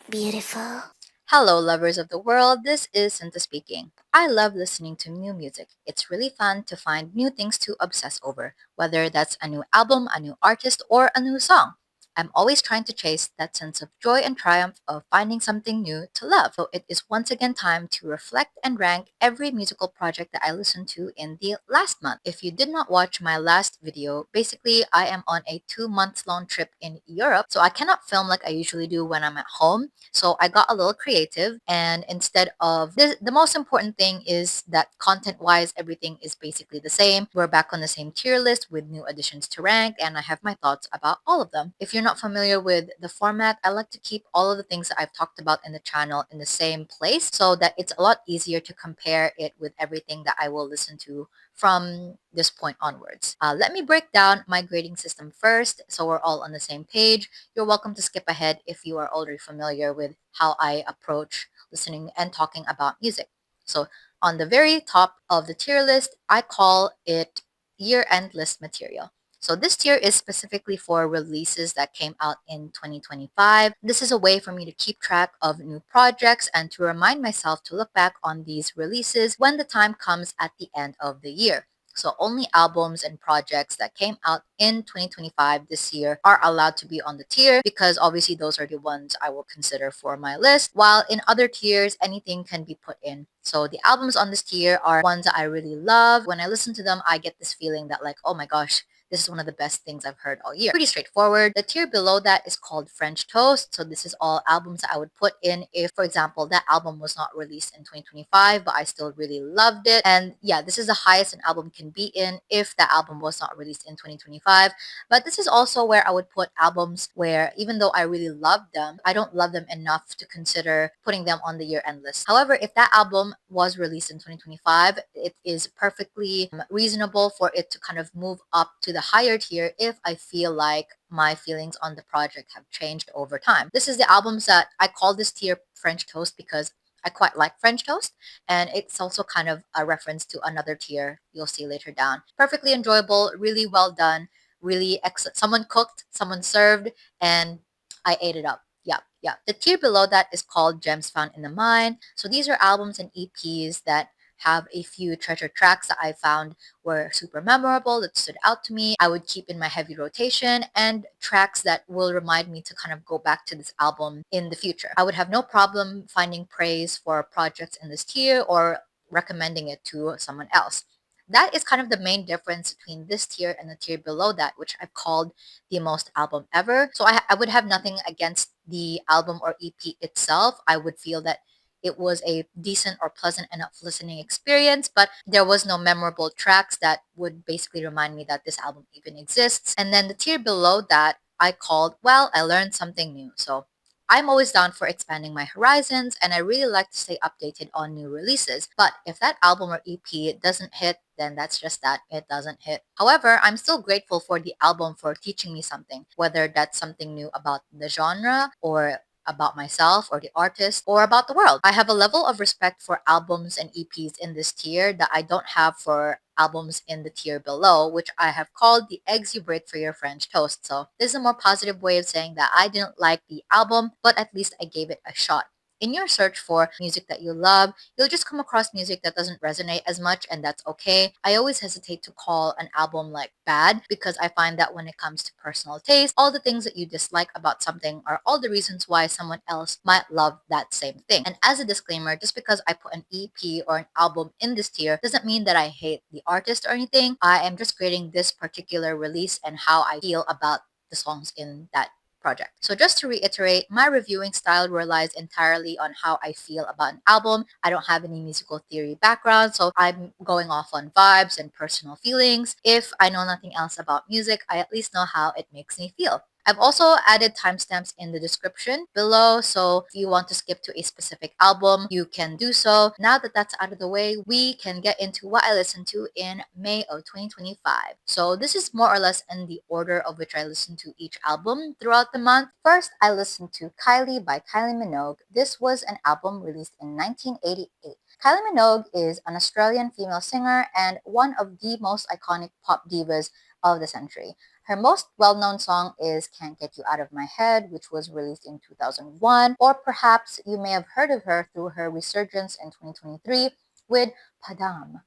Beautiful. Hello, lovers of the world. This is Cinta speaking. I love listening to new music. It's really fun to find new things to obsess over, whether that's a new album, a new artist, or a new song. I'm always trying to chase that sense of joy and triumph of finding something new to love. So it is once again time to reflect and rank every musical project that I listened to in the last month. If you did not watch my last video, basically I am on a 2 month long trip in Europe, so I cannot film like I usually do when I'm at home. So I got a little creative, and instead of this, the most important thing is that content wise, everything is basically the same. We're back on the same tier list with new additions to rank, and I have my thoughts about all of them. If you're not familiar with the format, I like to keep all of the things that I've talked about in the channel in the same place so that it's a lot easier to compare it with everything that I will listen to from this point onwards. Let me break down my grading system first so we're all on the same page. You're welcome to skip ahead if you are already familiar with how I approach listening and talking about music. So, on the very top of the tier list, I call it year end list material. So, this tier is specifically for releases that came out in 2025. This is a way for me to keep track of new projects and to remind myself to look back on these releases when the time comes at the end of the year. So only albums and projects that came out in 2025 this year are allowed to be on the tier because obviously those are the ones I will consider for my list. While in other tiers, anything can be put in. So the albums on this tier are ones that I really love. When I listen to them, I get this feeling that like, oh my gosh, this is one of the best things I've heard all year. Pretty straightforward. The tier below that is called French Toast. So this is all albums that I would put in if, for example, that album was not released in 2025, but I still really loved it. And yeah, this is the highest an album can be in if that album was not released in 2025. But this is also where I would put albums where even though I really love them, I don't love them enough to consider putting them on the year-end list. However, if that album was released in 2025, it is perfectly reasonable for it to kind of move up to the higher tier if I feel like my feelings on the project have changed over time. This is the albums that I call this tier French Toast because I quite like French toast, and it's also kind of a reference to another tier you'll see later down. Perfectly enjoyable, really well done, really excellent. Someone cooked, someone served, and I ate it up. Yeah, yeah. The tier below that is called Gems Found in the Mind. So these are albums and EPs that have a few treasure tracks that I found were super memorable, that stood out to me. I would keep in my heavy rotation, and tracks that will remind me to kind of go back to this album in the future. I would have no problem finding praise for projects in this tier or recommending it to someone else. That is kind of the main difference between this tier and the tier below that, which I've called the most album ever. So I would have nothing against the album or EP itself. I would feel that it was a decent or pleasant enough listening experience, but there was no memorable tracks that would basically remind me that this album even exists. And then the tier below that I called, well, I learned something new. So I'm always down for expanding my horizons, and I really like to stay updated on new releases. But if that album or EP doesn't hit, then that's just that, it doesn't hit. However, I'm still grateful for the album for teaching me something, whether that's something new about the genre or about myself or the artist or about the world. I have a level of respect for albums and EPs in this tier that I don't have for albums in the tier below, which I have called the eggs you break for your French toast. So this is a more positive way of saying that I didn't like the album, but at least I gave it a shot. In your search for music that you love, you'll just come across music that doesn't resonate as much, and that's okay. I always hesitate to call an album like bad because I find that when it comes to personal taste, all the things that you dislike about something are all the reasons why someone else might love that same thing. And as a disclaimer, just because I put an EP or an album in this tier doesn't mean that I hate the artist or anything. I am just grading this particular release and how I feel about the songs in that project. So just to reiterate, my reviewing style relies entirely on how I feel about an album. I don't have any musical theory background, so I'm going off on vibes and personal feelings. If I know nothing else about music, I at least know how it makes me feel. I've also added timestamps in the description below, so if you want to skip to a specific album, you can do so. Now that that's out of the way, we can get into what I listened to in May of 2025. So this is more or less in the order of which I listened to each album throughout the month. First, I listened to Kylie by Kylie Minogue. This was an album released in 1988. Kylie Minogue is an Australian female singer and one of the most iconic pop divas of the century. Her most well-known song is Can't Get You Out of My Head, which was released in 2001, or perhaps you may have heard of her through her resurgence in 2023 with Padam,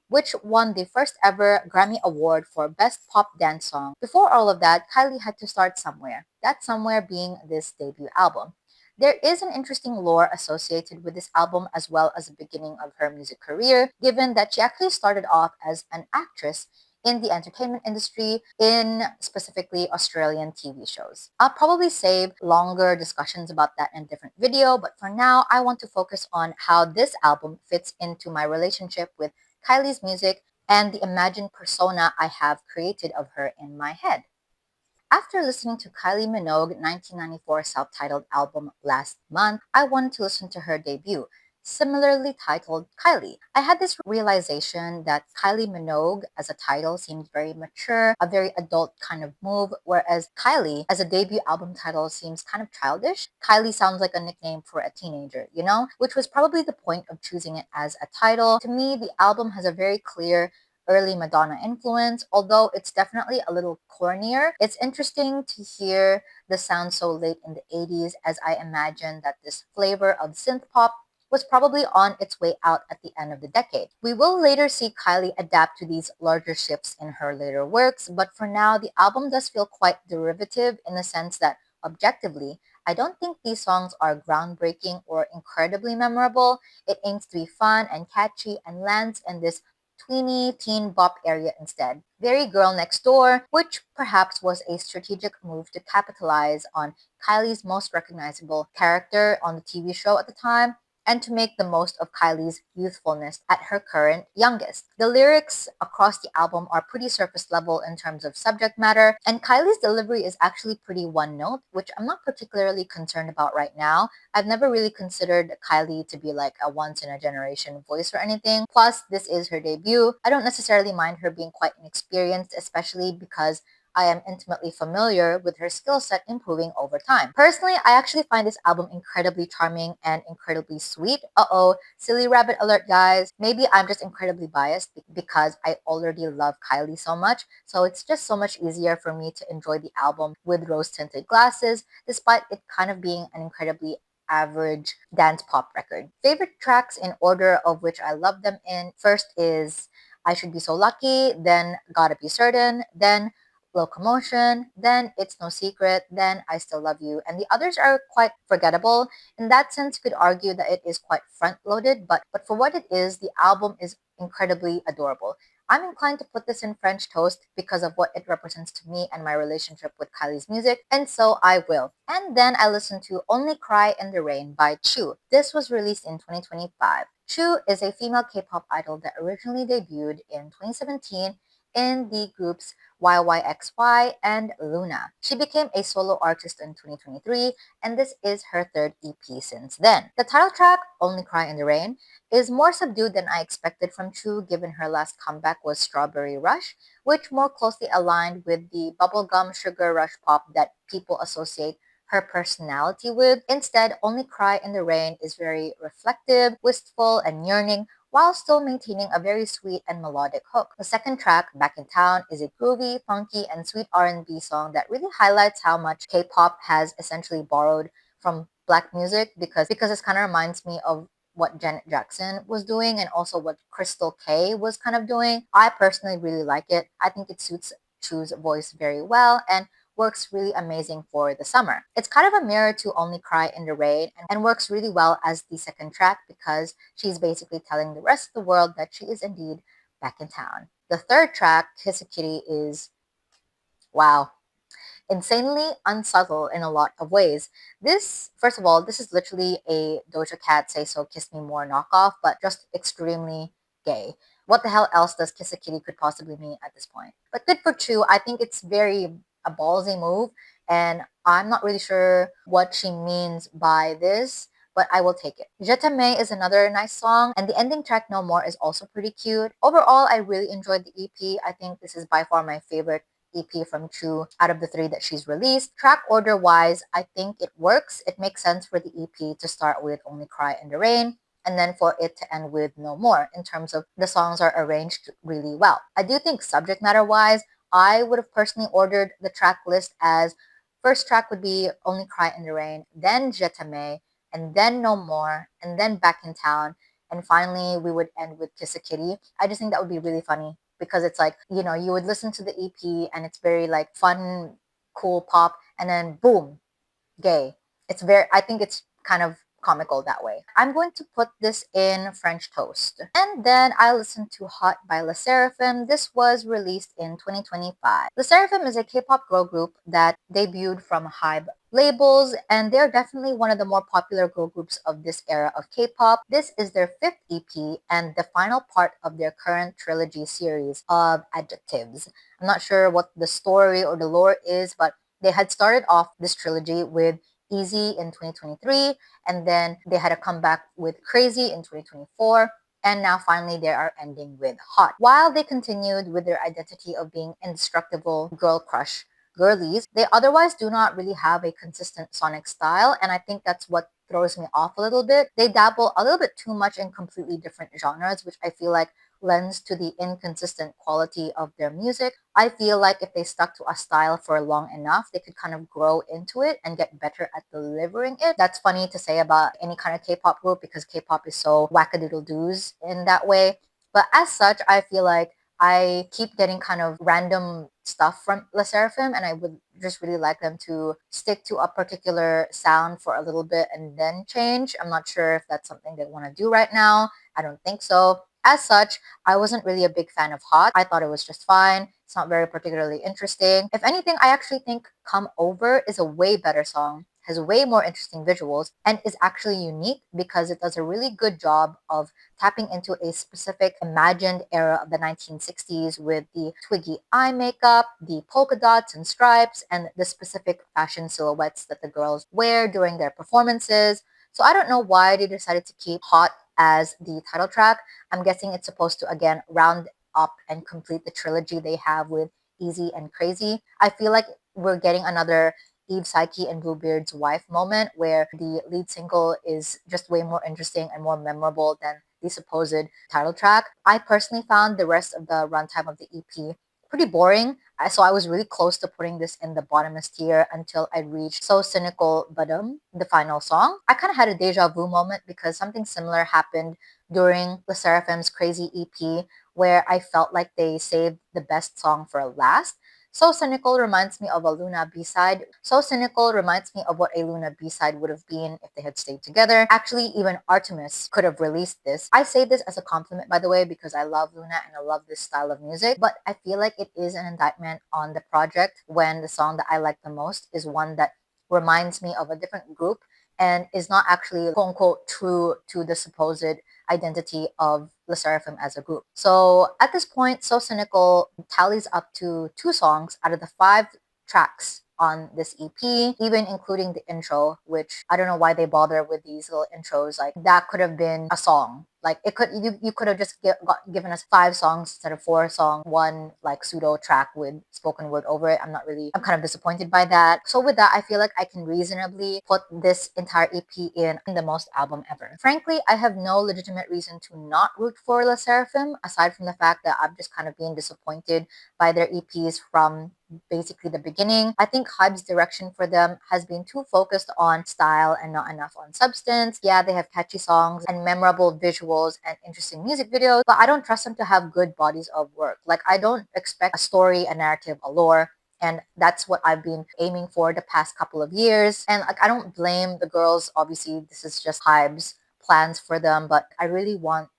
which won the first ever Grammy Award for Best Pop Dance Song. Before all of that, Kylie had to start somewhere, that somewhere being this debut album. There is an interesting lore associated with this album as well as the beginning of her music career, given that she actually started off as an actress in the entertainment industry in specifically Australian TV shows. I'll probably save longer discussions about that in a different video, but for now, I want to focus on how this album fits into my relationship with Kylie's music and the imagined persona I have created of her in my head. After listening to Kylie Minogue 1994 self-titled album last month, I wanted to listen to her debut, similarly titled Kylie. I had this realization that Kylie Minogue as a title seemed very mature, a very adult kind of move, whereas Kylie as a debut album title seems kind of childish. Kylie sounds like a nickname for a teenager, you know? Which was probably the point of choosing it as a title. To me, the album has a very clear early Madonna influence, although it's definitely a little cornier. It's interesting to hear the sound so late in the 80s, as I imagine that this flavor of synth pop was probably on its way out at the end of the decade. We will later see Kylie adapt to these larger shifts in her later works, but for now, the album does feel quite derivative in the sense that objectively, I don't think these songs are groundbreaking or incredibly memorable. It aims to be fun and catchy and lands in this tweeny teen bop area instead. Very Girl Next Door, which perhaps was a strategic move to capitalize on Kylie's most recognizable character on the TV show at the time and to make the most of Kylie's youthfulness at her current youngest. The lyrics across the album are pretty surface level in terms of subject matter, and Kylie's delivery is actually pretty one note, which I'm not particularly concerned about right now. I've never really considered Kylie to be like a once in a generation voice or anything. Plus, this is her debut. I don't necessarily mind her being quite inexperienced, especially because I am intimately familiar with her skill set improving over time. Personally, I actually find this album incredibly charming and incredibly sweet. Uh-oh, silly rabbit alert, guys. Maybe I'm just incredibly biased because I already love Kylie so much, so it's just so much easier for me to enjoy the album with rose-tinted glasses, despite it kind of being an incredibly average dance pop record. Favorite tracks in order of which I love them in. First is I Should Be So Lucky, then Gotta Be Certain, then Locomotion, then It's No Secret, then I Still Love You. And the others are quite forgettable. In that sense, you could argue that it is quite front-loaded, but for what it is, the album is incredibly adorable. I'm inclined to put this in French toast because of what it represents to me and my relationship with Kylie's music, and so I will. And then I listened to Only Cry in the Rain by Chuu. This was released in 2025. Chuu is a female K-pop idol that originally debuted in 2017 in the groups YYXY and Luna. She became a solo artist in 2023, and this is her third EP since then. The title track, Only Cry in the Rain, is more subdued than I expected from Chuu given her last comeback was Strawberry Rush, which more closely aligned with the bubblegum sugar rush pop that people associate her personality with. Instead, Only Cry in the Rain is very reflective, wistful, and yearning, while still maintaining a very sweet and melodic hook. The second track, Back in Town, is a groovy, funky, and sweet R&B song that really highlights how much K-pop has essentially borrowed from black music because this kind of reminds me of what Janet Jackson was doing and also what Crystal K was kind of doing. I personally really like it. I think it suits Chuu's voice very well and works really amazing for the summer. It's kind of a mirror to Only Cry in the Rain and works really well as the second track because she's basically telling the rest of the world that she is indeed back in town. The third track, Kiss a Kitty, is wow, insanely unsubtle in a lot of ways. This, first of all, this is literally a Doja Cat Say So Kiss Me More knockoff, but just extremely gay. What the hell else does Kiss a Kitty could possibly mean at this point? But good for Chuu. I think it's very a ballsy move, and I'm not really sure what she means by this, but I will take it. Je t'aime is another nice song, and the ending track No More is also pretty cute. Overall, I really enjoyed the EP. I think this is by far my favorite EP from Chuu out of the three that she's released. Track order wise, I think it works. It makes sense for the EP to start with Only Cry in the Rain and then for it to end with No More in terms of the songs are arranged really well. I do think subject matter wise, I would have personally ordered the track list as first track would be Only Cry in the Rain, then Je t'aimais, and then No More, and then Back in Town, and finally we would end with Kiss a Kitty. I just think that would be really funny because it's like, you would listen to the EP and it's very like fun, cool pop, and then boom, gay. I think it's kind of comical that way. I'm going to put this in French toast. And then I listened to Hot by Lesserafim. This was released in 2025. Lesserafim is a K-pop girl group that debuted from Hybe labels, and they're definitely one of the more popular girl groups of this era of K-pop. This is their fifth EP and the final part of their current trilogy series of Adjectives. I'm not sure what the story or the lore is, but they had started off this trilogy with Easy in 2023, and then they had a comeback with Crazy in 2024, and now finally they are ending with Hot. While they continued with their identity of being indestructible girl crush girlies, they otherwise do not really have a consistent sonic style, and I think that's what throws me off a little bit. They dabble a little bit too much in completely different genres, which I feel like lends to the inconsistent quality of their music. I feel like if they stuck to a style for long enough, they could kind of grow into it and get better at delivering it. That's funny to say about any kind of K-pop group because K-pop is so wackadoodle-doos in that way. But as such, I feel like I keep getting kind of random stuff from Le Sserafim, and I would just really like them to stick to a particular sound for a little bit and then change. I'm not sure if that's something they want to do right now. I don't think so. As such, I wasn't really a big fan of Hot. I thought it was just fine. It's not very particularly interesting. If anything, I actually think Come Over is a way better song, has way more interesting visuals, and is actually unique because it does a really good job of tapping into a specific imagined era of the 1960s with the twiggy eye makeup, the polka dots and stripes, and the specific fashion silhouettes that the girls wear during their performances. So I don't know why they decided to keep Hot as the title track. I'm guessing it's supposed to again round up and complete the trilogy they have with Easy and Crazy. I feel like we're getting another Eve Psyche and Bluebeard's wife moment where the lead single is just way more interesting and more memorable than the supposed title track. I personally found the rest of the runtime of the EP pretty boring. So I was really close to putting this in the bottomest tier until I reached So Cynical Badum, the final song. I kind of had a deja vu moment because something similar happened during the Seraphim's Crazy EP where I felt like they saved the best song for last. So Cynical reminds me of a Luna B-side. So Cynical reminds me of what a Luna B-side would have been if they had stayed together. Actually, even Artemis could have released this. I say this as a compliment, by the way, because I love Luna and I love this style of music, but I feel like it is an indictment on the project when the song that I like the most is one that reminds me of a different group and is not actually quote unquote true to the supposed identity of Le Sserafim as a group. So at this point, So Cynical tallies up to 2 songs out of the 5 tracks on this EP, even including the intro, which I don't know why they bother with these little intros. Like that could have been a song. Like you could have just given us 5 songs instead of 4 songs, one like pseudo track with spoken word over it. I'm kind of disappointed by that. So with that, I feel like I can reasonably put this entire EP in the most album ever. Frankly, I have no legitimate reason to not root for Le Sserafim aside from the fact that I've just kind of been disappointed by their EPs from basically the beginning. I think Hybe's direction for them has been too focused on style and not enough on substance. Yeah, they have catchy songs and memorable visuals and interesting music videos, but I don't trust them to have good bodies of work. Like I don't expect a story, a narrative, a lore. And that's what I've been aiming for the past couple of years. And like I don't blame the girls. Obviously, this is just Hybe's plans for them, but I really want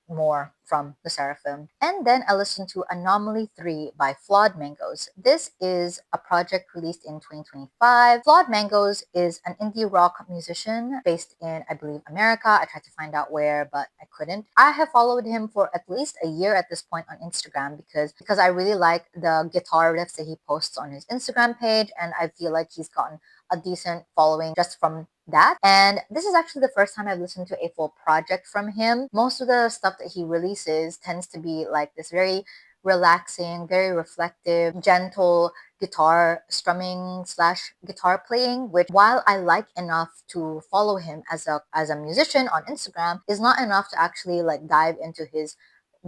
more from the Seraphim. And then I listened to Anomaly 3 by Flawed Mangoes. This is a project released in 2025. Flawed Mangoes is an indie rock musician based in, I believe, America. I tried to find out where, but I couldn't. I have followed him for at least a year at this point on Instagram because I really like the guitar riffs that he posts on his Instagram page, and I feel like he's gotten a decent following just from that. And this is actually the first time I've listened to a full project from him. Most of the stuff that he releases tends to be like this very relaxing, very reflective, gentle guitar strumming slash guitar playing, which while I like enough to follow him as a musician on Instagram, is not enough to actually like dive into his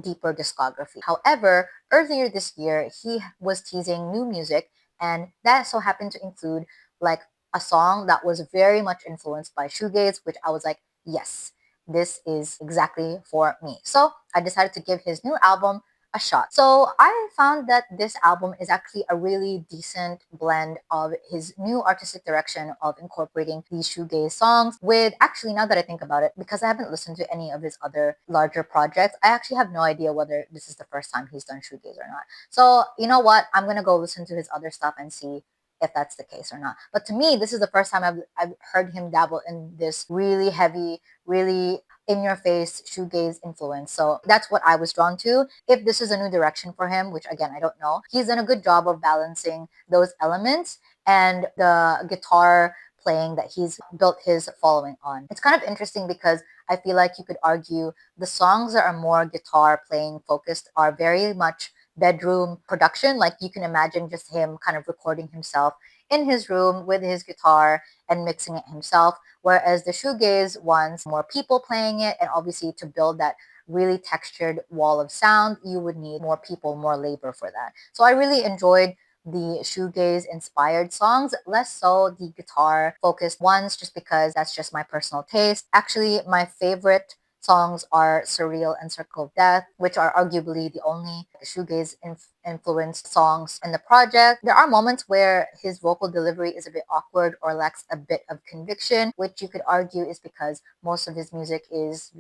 deeper discography. However, earlier this year, he was teasing new music, and that so happened to include like a song that was very much influenced by shoegaze, which I was like, yes, this is exactly for me. So I decided to give his new album a shot. So I found that this album is actually a really decent blend of his new artistic direction of incorporating these shoegaze songs with, actually, now that I think about it, because I haven't listened to any of his other larger projects, I actually have no idea whether this is the first time he's done shoegaze or not. So you know what? I'm gonna go listen to his other stuff and see if that's the case or not. But to me, this is the first time I've heard him dabble in this really heavy, really in your face shoegaze influence. So that's what I was drawn to. If this is a new direction for him, which again, I don't know, he's done a good job of balancing those elements and the guitar playing that he's built his following on. It's kind of interesting because I feel like you could argue the songs that are more guitar playing focused are very much bedroom production. Like you can imagine just him kind of recording himself in his room with his guitar and mixing it himself. Whereas the shoegaze ones, more people playing it, and obviously to build that really textured wall of sound, you would need more people, more labor for that. So I really enjoyed the shoegaze inspired songs, less so the guitar focused ones, just because that's just my personal taste. Actually, my favorite songs are Surreal and Circle of Death, which are arguably the only shoegaze influenced songs in the project. There are moments where his vocal delivery is a bit awkward or lacks a bit of conviction, which you could argue is because most of his music is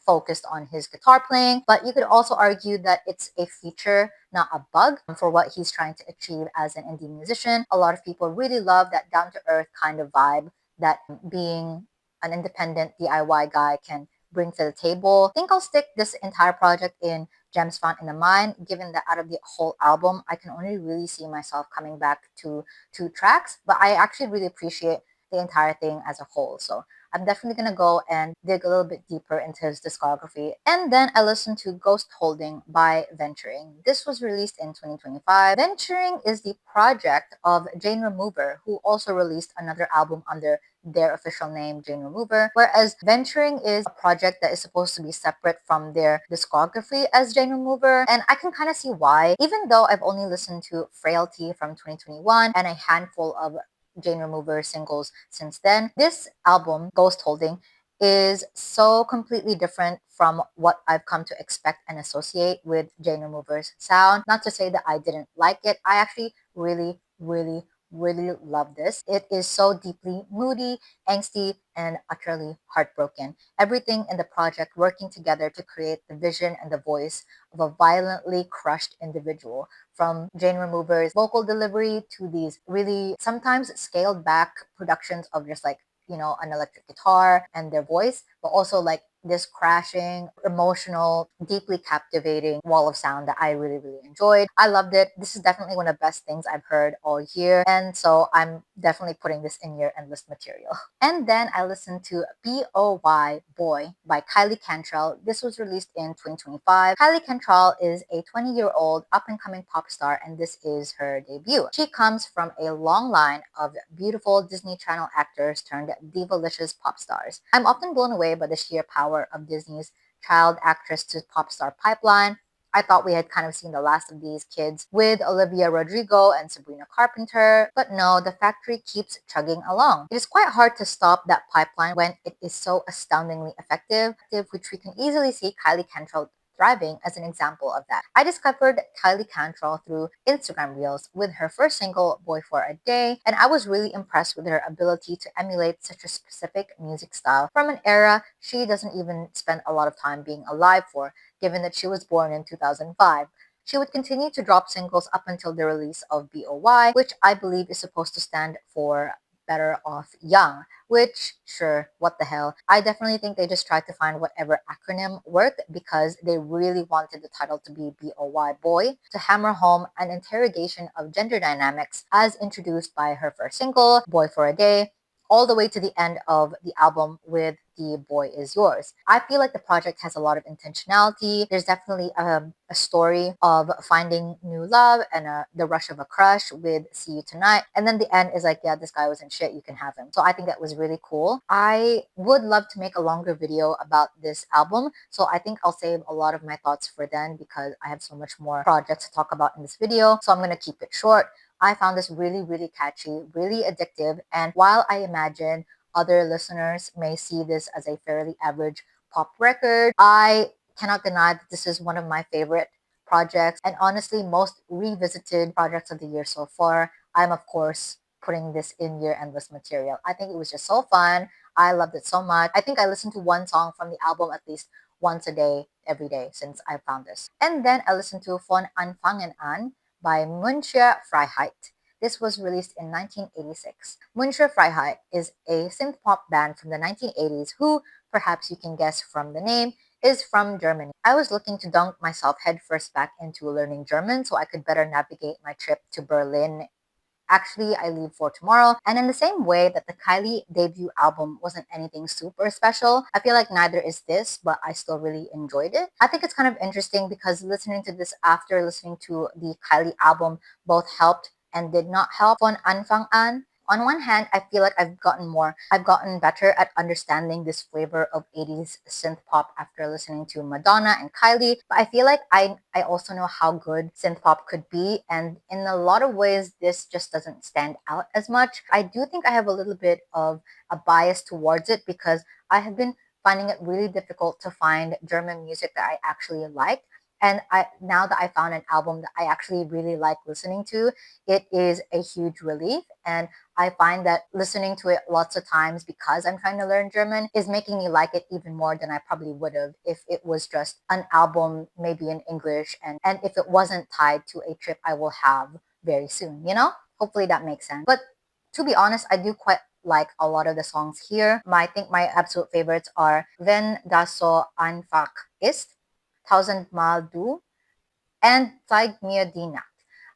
focused on his guitar playing, but you could also argue that it's a feature, not a bug, for what he's trying to achieve as an indie musician. A lot of people really love that down to earth kind of vibe that being an independent DIY guy can bring to the table. I think I'll stick this entire project in Gems Found in the Mind, given that out of the whole album, I can only really see myself coming back to 2 tracks, but I actually really appreciate the entire thing as a whole. So I'm definitely gonna go and dig a little bit deeper into his discography. And then I listened to Ghostholding by Venturing. This was released in 2025. Venturing is the project of Jane Remover, who also released another album under their official name, Jane Remover, whereas Venturing is a project that is supposed to be separate from their discography as Jane Remover, and I can kind of see why. Even though I've only listened to Frailty from 2021 and a handful of Jane Remover singles since then, this album, Ghostholding, is so completely different from what I've come to expect and associate with Jane Remover's sound. Not to say that I didn't like it, I actually really love this. It is so deeply moody, angsty, and utterly heartbroken. Everything in the project working together to create the vision and the voice of a violently crushed individual. From Jane Remover's vocal delivery to these really sometimes scaled back productions of just like, an electric guitar and their voice, but also like this crashing, emotional, deeply captivating wall of sound that I really enjoyed. I loved it. This is definitely one of the best things I've heard all year. And so I'm definitely putting this in your endless material. And then I listened to B.O.Y. Boy by Kylie Cantrall. This was released in 2025. Kylie Cantrall is a 20-year-old up-and-coming pop star, and this is her debut. She comes from a long line of beautiful Disney Channel actors turned divalicious pop stars. I'm often blown away by the sheer power of Disney's child actress to pop star pipeline. I thought we had kind of seen the last of these kids with Olivia Rodrigo and Sabrina Carpenter, but no, the factory keeps chugging along. It is quite hard to stop that pipeline when it is so astoundingly effective, which we can easily see Kylie Cantrall thriving as an example of that. I discovered Kylie Cantrall through Instagram Reels with her first single, Boy for a Day, and I was really impressed with her ability to emulate such a specific music style from an era she doesn't even spend a lot of time being alive for, given that she was born in 2005. She would continue to drop singles up until the release of B.O.Y, which I believe is supposed to stand for Better Off Young, which, sure, what the hell. I definitely think they just tried to find whatever acronym worked because they really wanted the title to be B.O.Y Boy to hammer home an interrogation of gender dynamics as introduced by her first single, Boy for a Day, all the way to the end of the album with the Boy Is Yours. I feel like the project has a lot of intentionality. There's definitely a story of finding new love and the rush of a crush with See You Tonight. And then the end is like, yeah, this guy wasn't shit, you can have him. So I think that was really cool. I would love to make a longer video about this album. So I think I'll save a lot of my thoughts for then because I have so much more projects to talk about in this video. So I'm going to keep it short. I found this really, really catchy, really addictive. And while I imagine other listeners may see this as a fairly average pop record, I cannot deny that this is one of my favorite projects and honestly most revisited projects of the year so far. I'm of course putting this in your endless material. I think it was just so fun. I loved it so much. I think I listened to one song from the album at least once a day, every day since I found this. And then I listened to Von Anfang an by Münchener Freiheit. This was released in 1986. Münchener Freiheit is a synth pop band from the 1980s who, perhaps you can guess from the name, is from Germany. I was looking to dunk myself headfirst back into learning German so I could better navigate my trip to Berlin. Actually, I leave for tomorrow. And in the same way that the Kylie debut album wasn't anything super special, I feel like neither is this, but I still really enjoyed it. I think it's kind of interesting because listening to this after listening to the Kylie album both helped and did not help on Anfang an. On one hand, I feel like I've gotten better at understanding this flavor of 80s synth pop after listening to Madonna and Kylie. But I feel like I also know how good synth pop could be. And in a lot of ways, this just doesn't stand out as much. I do think I have a little bit of a bias towards it because I have been finding it really difficult to find German music that I actually like. And now that I found an album that I actually really like listening to, it is a huge relief. And I find that listening to it lots of times because I'm trying to learn German is making me like it even more than I probably would have if it was just an album, maybe in English, and if it wasn't tied to a trip I will have very soon, you know? Hopefully that makes sense. But to be honest, I do quite like a lot of the songs here. I think my absolute favorites are Wenn das so einfach ist, Tausendmal du, and Zeig mir die Nacht.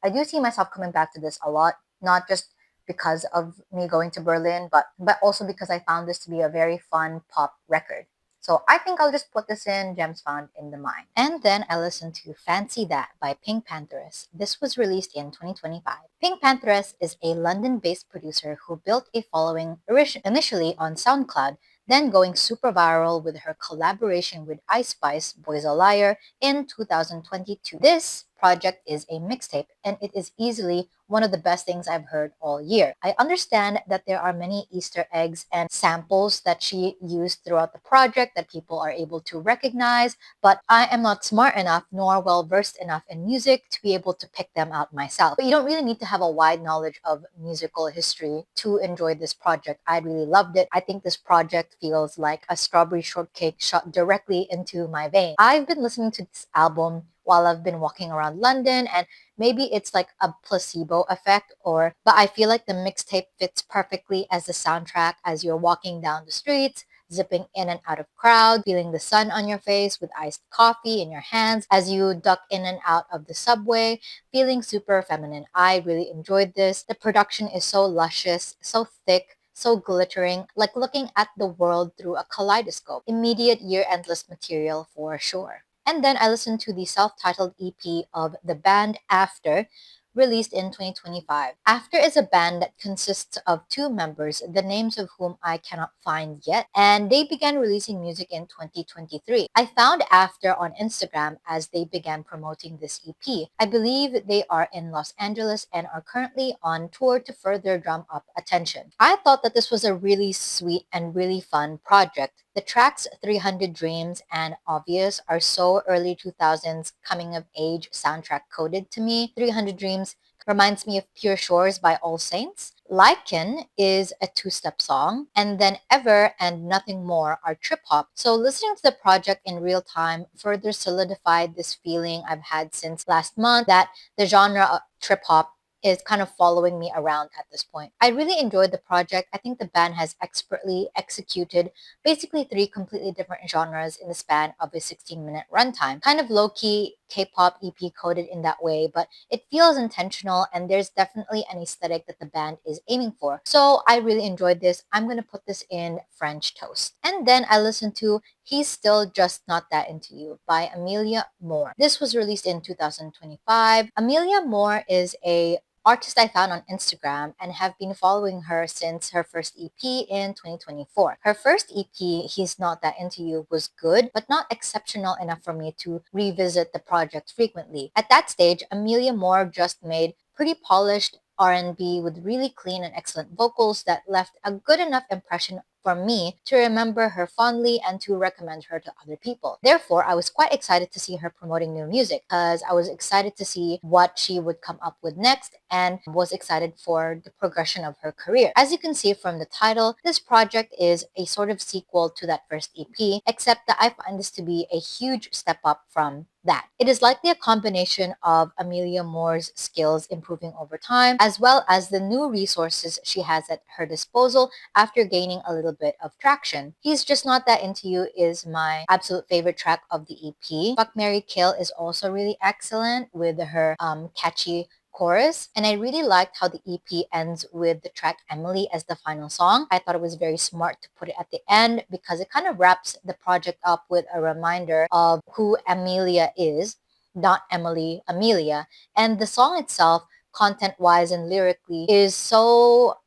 I do see myself coming back to this a lot, not just because of me going to Berlin, but also because I found this to be a very fun pop record. So I think I'll just put this in Gems Found in the Mind. And then I listened to Fancy That by PinkPantheress. This was released in 2025. PinkPantheress is a London-based producer who built a following initially on SoundCloud, then going super viral with her collaboration with Ice Spice, Boys a Liar, in 2022. This project is a mixtape and it is easily one of the best things I've heard all year. I understand that there are many Easter eggs and samples that she used throughout the project that people are able to recognize, but I am not smart enough nor well versed enough in music to be able to pick them out myself. But you don't really need to have a wide knowledge of musical history to enjoy this project. I really loved it. I think this project feels like a strawberry shortcake shot directly into my vein. I've been listening to this album while I've been walking around London, and maybe it's like a placebo effect, but I feel like the mixtape fits perfectly as the soundtrack as you're walking down the streets, zipping in and out of crowds, feeling the sun on your face with iced coffee in your hands as you duck in and out of the subway, feeling super feminine. I really enjoyed this. The production is so luscious, so thick, so glittering, like looking at the world through a kaleidoscope. Immediate year-endless material for sure. And then I listened to the self-titled EP of the band After, released in 2025. After is a band that consists of two members, the names of whom I cannot find yet, and they began releasing music in 2023. I found After on Instagram as they began promoting this EP. I believe they are in Los Angeles and are currently on tour to further drum up attention. I thought that this was a really sweet and really fun project. The tracks 300 Dreams and Obvious are so early 2000s coming of age soundtrack coded to me. 300 Dreams reminds me of Pure Shores by All Saints. Lycan is a two-step song, and then Ever and Nothing More are trip-hop. So listening to the project in real time further solidified this feeling I've had since last month that the genre of trip-hop is kind of following me around at this point. I really enjoyed the project. I think the band has expertly executed basically three completely different genres in the span of a 16-minute runtime. Kind of low-key, K-pop EP coded in that way, but it feels intentional and there's definitely an aesthetic that the band is aiming for. So I really enjoyed this. I'm gonna put this in French toast. And then I listened to He's Still Just Not That Into You by Amelia Moore. This was released in 2025. Amelia Moore is a artist I found on Instagram and have been following her since her first EP in 2024. Her first EP, He's Not That Into You, was good, but not exceptional enough for me to revisit the project frequently. At that stage, Amelia Moore just made pretty polished R&B with really clean and excellent vocals that left a good enough impression for me to remember her fondly and to recommend her to other people. Therefore, I was quite excited to see her promoting new music because I was excited to see what she would come up with next and was excited for the progression of her career. As you can see from the title, this project is a sort of sequel to that first EP, except that I find this to be a huge step up from that. It is likely a combination of Amelia Moore's skills improving over time, as well as the new resources she has at her disposal after gaining a little bit of traction. He's Just Not That Into You is my absolute favorite track of the EP. Fuck, Marry, Kill is also really excellent with her catchy chorus, and I really liked how the EP ends with the track Emily as the final song. I thought it was very smart to put it at the end because it kind of wraps the project up with a reminder of who Amelia is, not Emily, Amelia. And the song itself, content-wise and lyrically, is so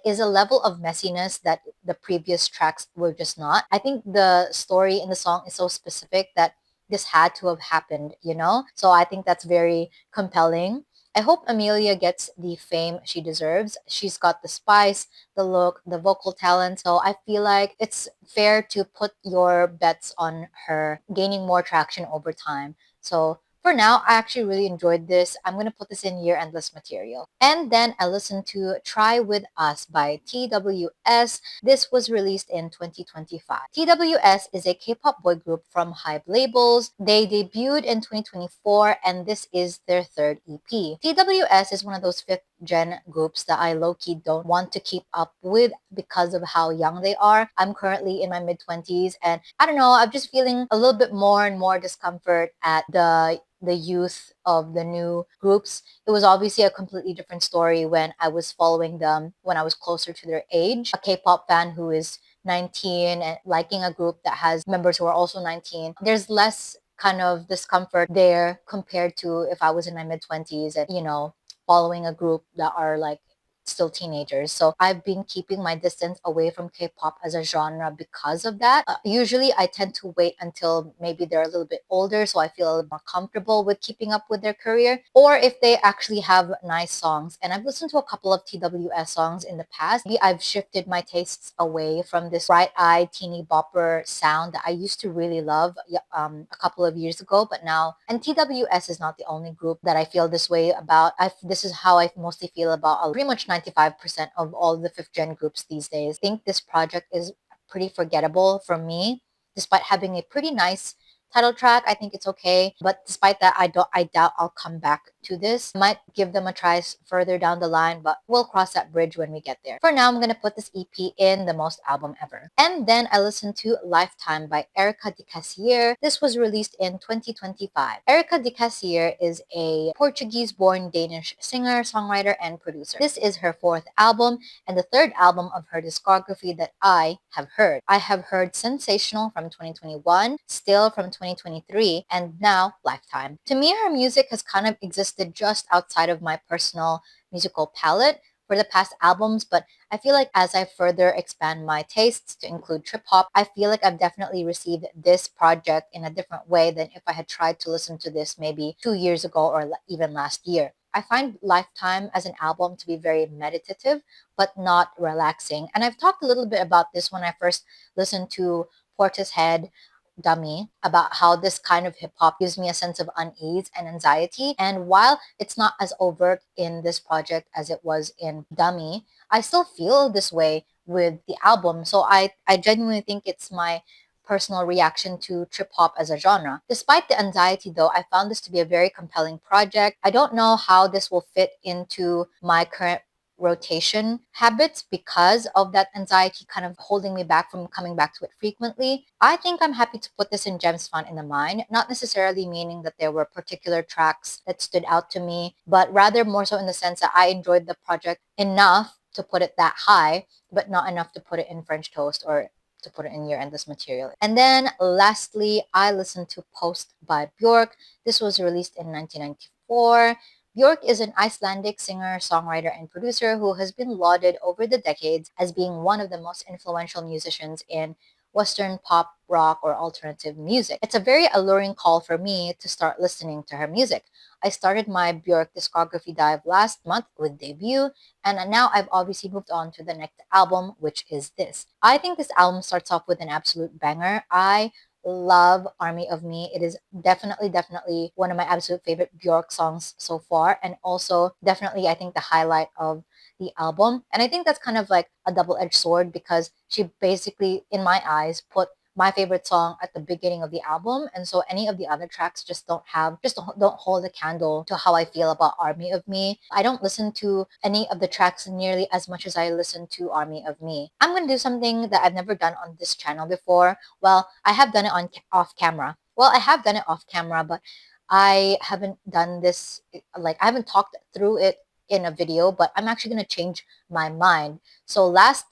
is a level of messiness that the previous tracks were just not. I think the story in the song is so specific that this had to have happened, you know? So I think that's very compelling. I hope Amelia gets the fame she deserves. She's got the spice, the look, the vocal talent. So I feel like it's fair to put your bets on her gaining more traction over time. So for now, I actually really enjoyed this. I'm going to put this in year endless material. And then I listened to Try With Us by TWS. This was released in 2025. TWS is a K-pop boy group from Hype Labels. They debuted in 2024 and this is their third EP. TWS is one of those fifth gen groups that I low-key don't want to keep up with because of how young they are. I'm currently in my mid-20s and I don't know, I'm just feeling a little bit more and more discomfort at the youth of the new groups. It was obviously a completely different story when I was following them when I was closer to their age. A K-pop fan who is 19 and liking a group that has members who are also 19. There's less kind of discomfort there compared to if I was in my mid 20s and, you know, following a group that are like still teenagers. So I've been keeping my distance away from K-pop as a genre because of that. Usually I tend to wait until maybe they're a little bit older so I feel a little more comfortable with keeping up with their career, or if they actually have nice songs. And I've listened to a couple of TWS songs in the past. Maybe I've shifted my tastes away from this bright-eyed teeny bopper sound that I used to really love a couple of years ago, but now, and TWS is not the only group that I feel this way about. This is how I mostly feel about pretty much 95% of all the fifth gen groups these days. I think this project is pretty forgettable for me, despite having a pretty nice title track. I think it's okay, but despite that, I doubt I'll come back to this. Might give them a try further down the line, but we'll cross that bridge when we get there. For now, I'm gonna put this EP in the most album ever. And then I listened to Lifetime by Erika de Cassier. This was released in 2025. Erika de Cassier is a Portuguese-born Danish singer, songwriter, and producer. This is her fourth album and the third album of her discography that I have heard. I have heard Sensational from 2021, Still from 2023, and now Lifetime. To me, her music has kind of existed just outside of my personal musical palette for the past albums, but I feel like as I further expand my tastes to include trip hop, I feel like I've definitely received this project in a different way than if I had tried to listen to this maybe 2 years ago or even last year. I find Lifetime as an album to be very meditative, but not relaxing. And I've talked a little bit about this when I first listened to Portishead Dummy, about how this kind of hip hop gives me a sense of unease and anxiety. And while it's not as overt in this project as it was in Dummy, I still feel this way with the album. So I genuinely think it's my personal reaction to trip hop as a genre. Despite the anxiety though, I found this to be a very compelling project. I don't know how this will fit into my current rotation habits because of that anxiety kind of holding me back from coming back to it frequently. I think I'm happy to put this in Gems Found in the Mind, not necessarily meaning that there were particular tracks that stood out to me, but rather more so in the sense that I enjoyed the project enough to put it that high, but not enough to put it in French Toast or to put it in Year Endless Material. And then lastly, I listened to Post by Björk. This was released in 1994. Björk is an Icelandic singer, songwriter, and producer who has been lauded over the decades as being one of the most influential musicians in Western pop, rock, or alternative music. It's a very alluring call for me to start listening to her music. I started my Björk discography dive last month with Debut, and now I've obviously moved on to the next album, which is this. I think this album starts off with an absolute banger. I love Army of Me. It is definitely one of my absolute favorite Björk songs so far, and also definitely I think the highlight of the album. And I think that's kind of like a double-edged sword because she basically, in my eyes, put my favorite song at the beginning of the album, and so any of the other tracks just don't hold a candle to how I feel about Army of Me. I don't listen to any of the tracks nearly as much as I listen to Army of Me. I'm gonna do something that I've never done on this channel before. Well, I have done it on off camera. Well, I have done it off camera, but I haven't done this, like I haven't talked through it in a video, but I'm actually going to change my mind. So last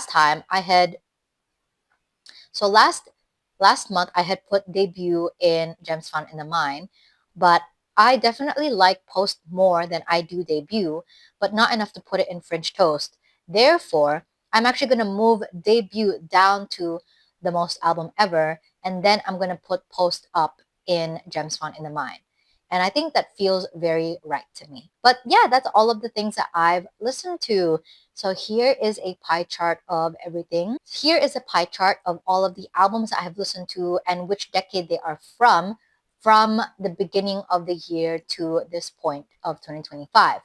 time I had so last month I had put Debut in Gems Found in the Mind, but I definitely like Post more than I do Debut, but not enough to put it in French Toast. Therefore, I'm actually going to move Debut down to the most album ever, and then I'm going to put Post up in Gems Found in the Mind. And I think that feels very right to me. But yeah, that's all of the things that I've listened to. So here is a pie chart of everything. Here is a pie chart of all of the albums I have listened to and which decade they are from the beginning of the year to this point of 2025.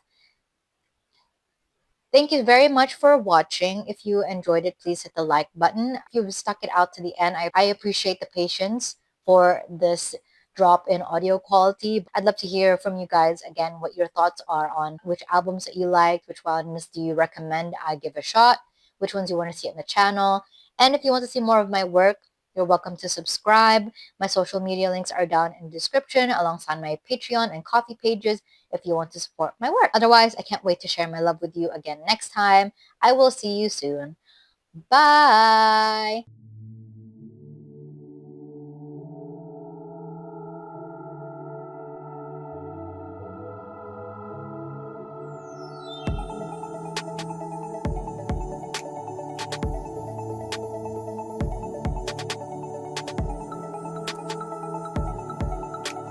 Thank you very much for watching. If you enjoyed it, please hit the like button. If you've stuck it out to the end, I appreciate the patience for this drop in audio quality. I'd love to hear from you guys again what your thoughts are on which albums that you liked, which ones do you recommend I give a shot, which ones you want to see on the channel. And if you want to see more of my work, you're welcome to subscribe. My social media links are down in the description alongside my Patreon and Coffee pages if you want to support my work. Otherwise, I can't wait to share my love with you again next time. I will see you soon. Bye!